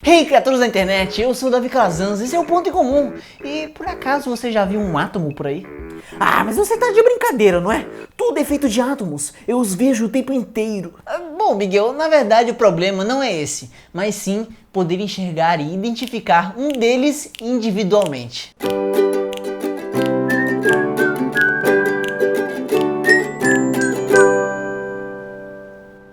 Hey, criaturas da internet, eu sou o Davi Calazans, esse é o Ponto em Comum. E por acaso você já viu um átomo por aí? Ah, mas você tá de brincadeira, não é? Tudo é feito de átomos, eu os vejo o tempo inteiro. Bom, Miguel, na verdade o problema não é esse, mas sim poder enxergar e identificar um deles individualmente.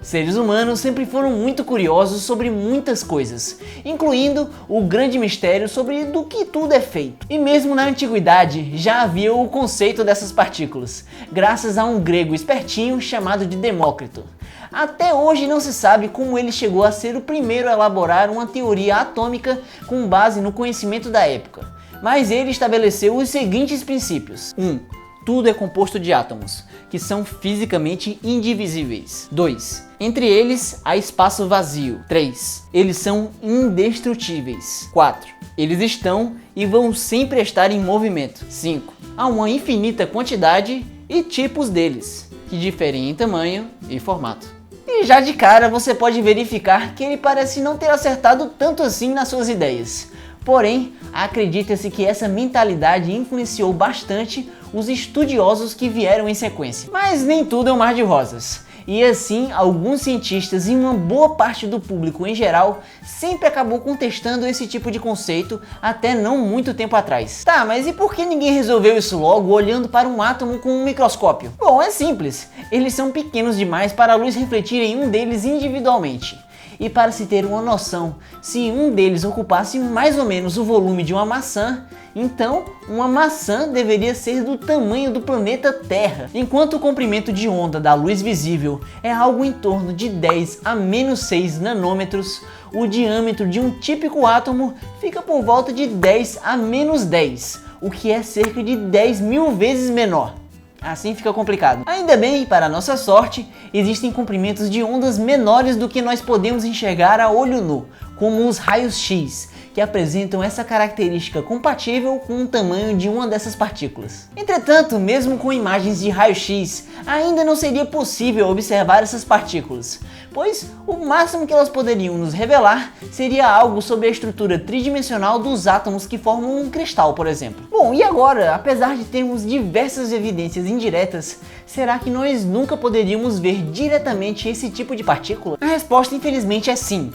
Seres humanos sempre foram muito curiosos sobre muitas coisas, incluindo o grande mistério sobre do que tudo é feito. E mesmo na antiguidade já havia o conceito dessas partículas, graças a um grego espertinho chamado de Demócrito. Até hoje não se sabe como ele chegou a ser o primeiro a elaborar uma teoria atômica com base no conhecimento da época, mas ele estabeleceu os seguintes princípios. 1. Tudo é composto de átomos, que são fisicamente indivisíveis. 2. Entre eles há espaço vazio. 3. Eles são indestrutíveis. 4. Eles estão e vão sempre estar em movimento. 5. Há uma infinita quantidade e tipos deles, que diferem em tamanho e formato. E já de cara você pode verificar que ele parece não ter acertado tanto assim nas suas ideias. Porém, acredita-se que essa mentalidade influenciou bastante os estudiosos que vieram em sequência. Mas nem tudo é um mar de rosas. E assim, alguns cientistas e uma boa parte do público em geral sempre acabou contestando esse tipo de conceito até não muito tempo atrás. Tá, mas e por que ninguém resolveu isso logo olhando para um átomo com um microscópio? Bom, é simples. Eles são pequenos demais para a luz refletir em um deles individualmente. E para se ter uma noção, se um deles ocupasse mais ou menos o volume de uma maçã, então uma maçã deveria ser do tamanho do planeta Terra, enquanto o comprimento de onda da luz visível é algo em torno de 10 a menos 6 nanômetros, o diâmetro de um típico átomo fica por volta de 10 a menos 10, o que é cerca de 10.000 vezes menor. Assim fica complicado. Ainda bem, para nossa sorte, existem comprimentos de ondas menores do que nós podemos enxergar a olho nu, como os raios X, que apresentam essa característica compatível com o tamanho de uma dessas partículas. Entretanto, mesmo com imagens de raio-x, ainda não seria possível observar essas partículas, pois o máximo que elas poderiam nos revelar seria algo sobre a estrutura tridimensional dos átomos que formam um cristal, por exemplo. Bom, e agora, apesar de termos diversas evidências indiretas, será que nós nunca poderíamos ver diretamente esse tipo de partícula? A resposta, infelizmente, é sim.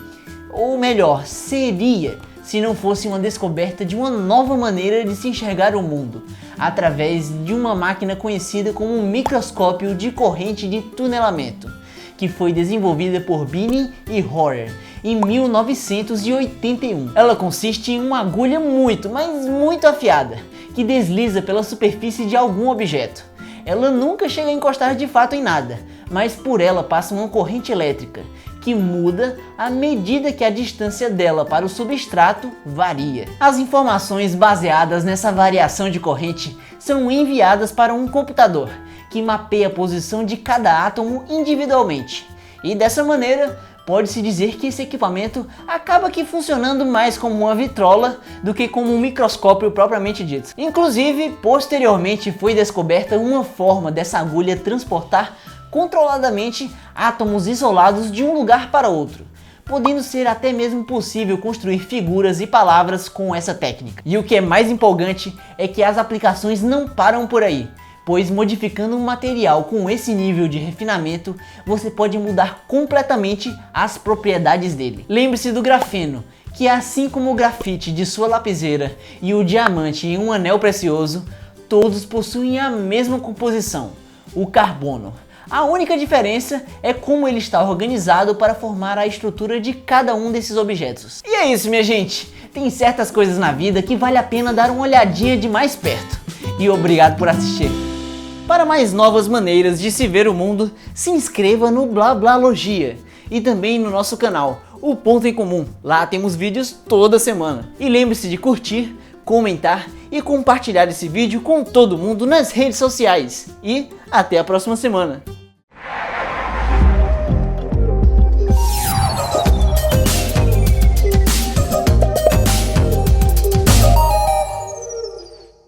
Ou melhor, seria, se não fosse uma descoberta de uma nova maneira de se enxergar o mundo, através de uma máquina conhecida como um microscópio de corrente de tunelamento, que foi desenvolvida por Binet e Horer em 1981. Ela consiste em uma agulha muito, mas muito afiada, que desliza pela superfície de algum objeto. Ela nunca chega a encostar de fato em nada, mas por ela passa uma corrente elétrica, que muda à medida que a distância dela para o substrato varia. As informações baseadas nessa variação de corrente são enviadas para um computador, que mapeia a posição de cada átomo individualmente. E dessa maneira, pode-se dizer que esse equipamento acaba aqui funcionando mais como uma vitrola do que como um microscópio propriamente dito. Inclusive, posteriormente foi descoberta uma forma dessa agulha transportar controladamente átomos isolados de um lugar para outro, podendo ser até mesmo possível construir figuras e palavras com essa técnica. E o que é mais empolgante é que as aplicações não param por aí, pois modificando um material com esse nível de refinamento, você pode mudar completamente as propriedades dele. Lembre-se do grafeno, que assim como o grafite de sua lapiseira e o diamante em um anel precioso, todos possuem a mesma composição, o carbono. A única diferença é como ele está organizado para formar a estrutura de cada um desses objetos. E é isso, minha gente! Tem certas coisas na vida que vale a pena dar uma olhadinha de mais perto. E obrigado por assistir! Para mais novas maneiras de se ver o mundo, se inscreva no Blablalogia e também no nosso canal, o Ponto em Comum. Lá temos vídeos toda semana. E lembre-se de curtir, comentar e compartilhar esse vídeo com todo mundo nas redes sociais. E até a próxima semana!